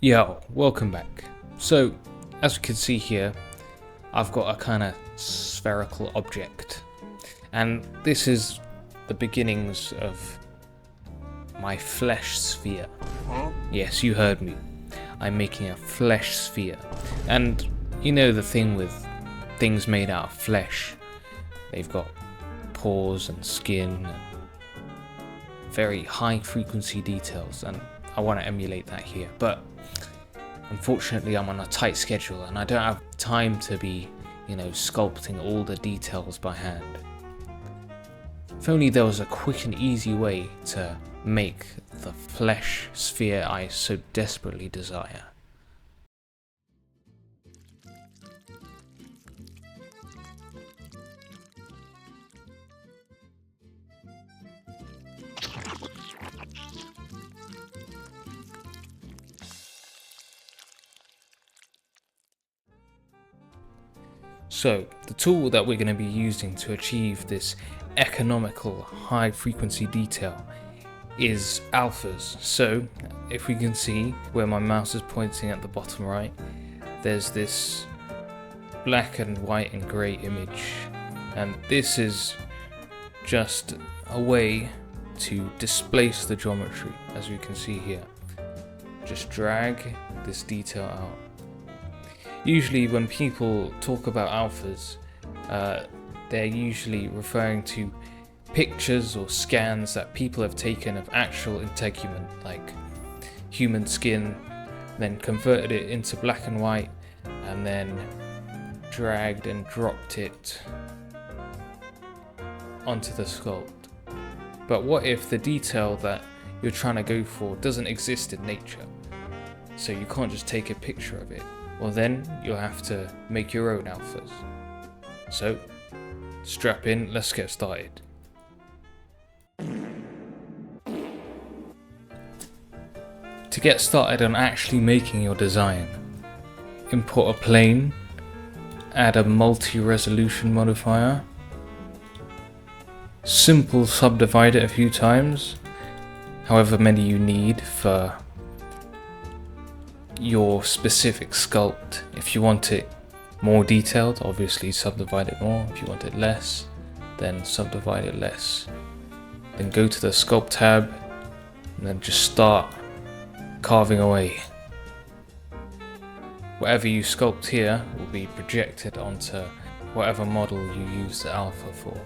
Yo, welcome back. So, as you can see here, I've got a kind of spherical object, and this is the beginnings of my flesh sphere. Yes, you heard me. I'm making a flesh sphere, and you know the thing with things made out of flesh, they've got pores and skin and very high frequency details, and I want to emulate that here, but unfortunately I'm on a tight schedule and I don't have time to be, sculpting all the details by hand. If only there was a quick and easy way to make the flesh sphere I so desperately desire. So, the tool that we're going to be using to achieve this economical high frequency detail is alphas. So, if we can see where my mouse is pointing at the bottom right, there's this black and white and grey image, and this is just a way to displace the geometry, as we can see here. Just drag this detail out. Usually when people talk about alphas, they're usually referring to pictures or scans that people have taken of actual integument, like human skin, then converted it into black and white, and then dragged and dropped it onto the sculpt. But what if the detail that you're trying to go for doesn't exist in nature? So you can't just take a picture of it. Well, then you'll have to make your own alphas. So, strap in, let's get started. To get started on actually making your design, import a plane, add a multi-resolution modifier, simple subdivide it a few times, however many you need for your specific sculpt. If you want it more detailed, obviously subdivide it more. If you want it less, then subdivide it less. Then go to the sculpt tab and then just start carving away. Whatever you sculpt here will be projected onto whatever model you use the alpha for.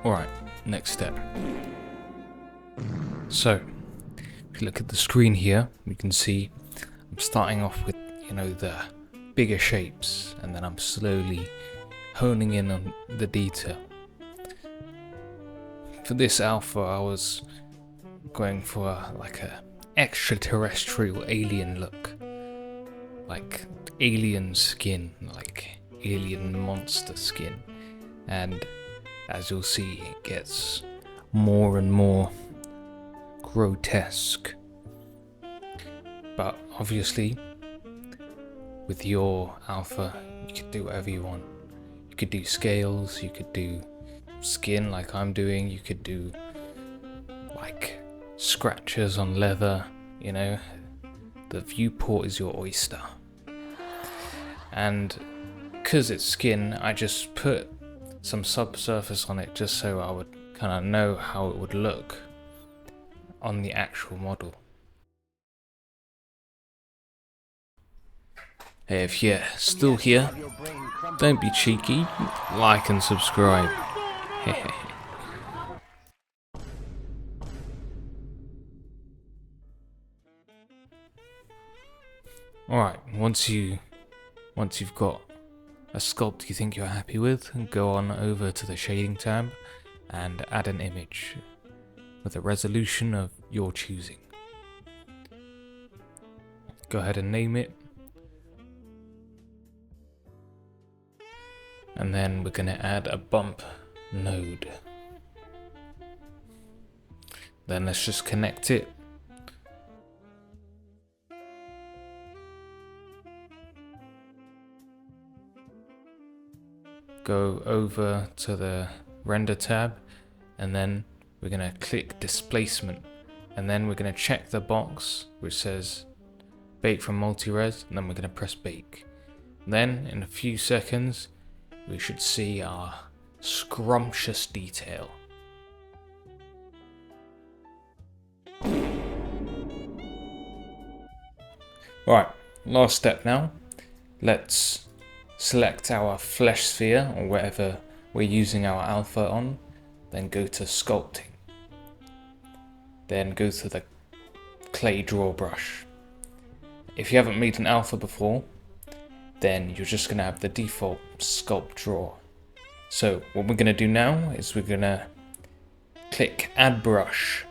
Alright, next step. So, if you look at the screen here, you can see I'm starting off with, the bigger shapes, and then I'm slowly honing in on the detail. For this alpha, I was going for a extraterrestrial alien look, like alien skin, like alien monster skin, and as you'll see, it gets more and more grotesque. But obviously, with your alpha, you could do whatever you want. You could do scales, you could do skin like I'm doing, you could do like scratches on leather, the viewport is your oyster. And because it's skin, I just put some subsurface on it just so I would kind of know how it would look on the actual model. Hey, if you're still here, don't be cheeky, like and subscribe. Alright, once you've got a sculpt you think you're happy with, go on over to the shading tab and add an image with a resolution of your choosing. Go ahead and name it. And then we're going to add a bump node. Then let's just connect it. Go over to the render tab, and then we're going to click displacement, and then we're going to check the box which says bake from multi-res, and then we're going to press bake. Then in a few seconds we should see our scrumptious detail. Alright, last step now. Let's select our flesh sphere or whatever we're using our alpha on, then go to sculpting. Then go to the clay draw brush. If you haven't made an alpha before, then you're just going to have the default sculpt draw. So what we're going to do now is we're going to click add brush,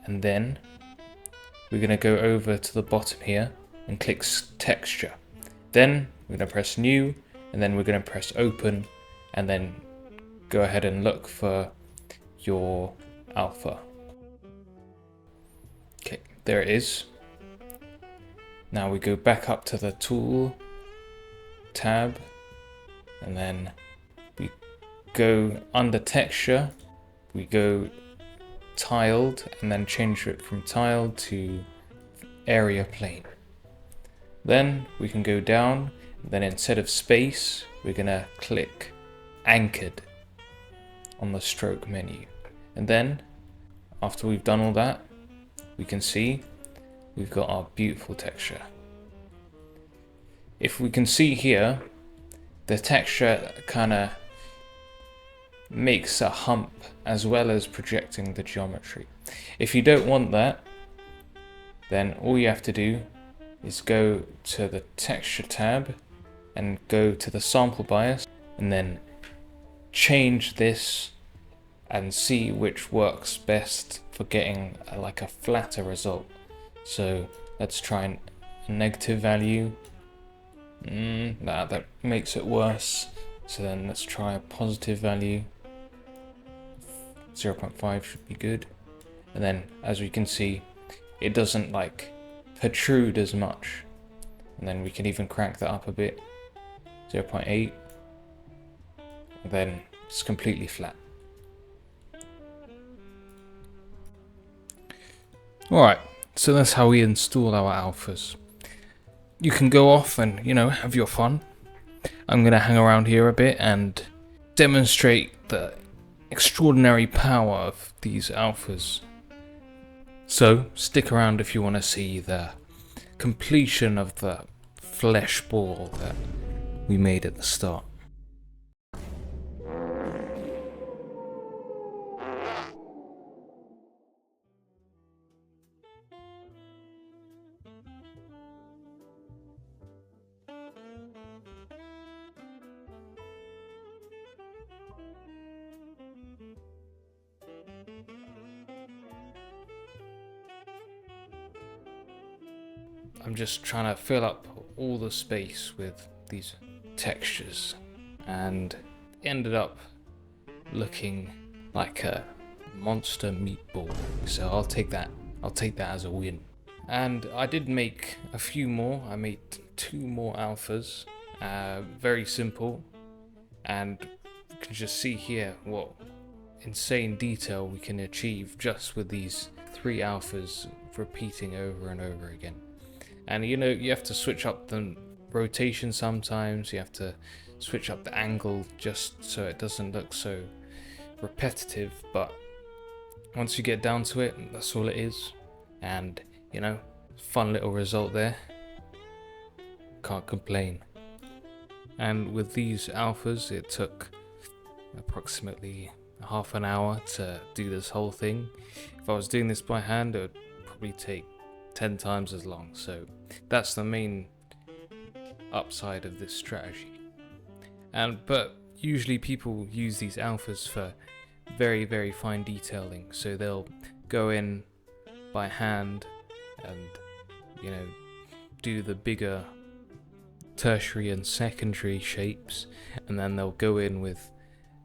and then we're going to go over to the bottom here and click texture. Then we're going to press new, and then we're going to press open, and then go ahead and look for your alpha. Okay, there it is. Now we go back up to the tool tab, and then we go under texture, we go tiled, and then change it from tiled to area plane. Then we can go down, then instead of space we're gonna click anchored on the stroke menu, and then after we've done all that, we can see we've got our beautiful texture. If we can see here, the texture kind of makes a hump as well as projecting the geometry. If you don't want that, then all you have to do is go to the texture tab and go to the sample bias, and then change this and see which works best for getting like a flatter result. So let's try a negative value. That makes it worse. So then let's try a positive value. 0.5 should be good. And then as we can see, it doesn't like protrude as much. And then we can even crank that up a bit. 0.8. And then it's completely flat. Alright, so that's how we install our alphas. You can go off and, have your fun. I'm going to hang around here a bit and demonstrate the extraordinary power of these alphas. So stick around if you want to see the completion of the flesh ball that we made at the start. I'm just trying to fill up all the space with these textures, and it ended up looking like a monster meatball. So I'll take that as a win. And I did make a few more. I made 2 more alphas, very simple, and you can just see here what insane detail we can achieve just with these 3 alphas repeating over and over again. And you have to switch up the rotation sometimes, you have to switch up the angle just so it doesn't look so repetitive, but once you get down to it, that's all it is. And fun little result there, can't complain. And with these alphas, it took approximately half an hour to do this whole thing. If I was doing this by hand, it would probably take 10 times as long. So that's the main upside of this strategy. But usually people use these alphas for very, very fine detailing. So they'll go in by hand and do the bigger tertiary and secondary shapes, and then they'll go in with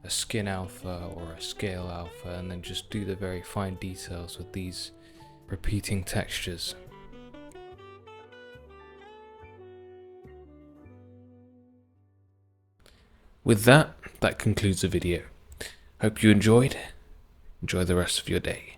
a skin alpha or a scale alpha and then just do the very fine details with these repeating textures. With that concludes the video. Hope you enjoyed. Enjoy the rest of your day.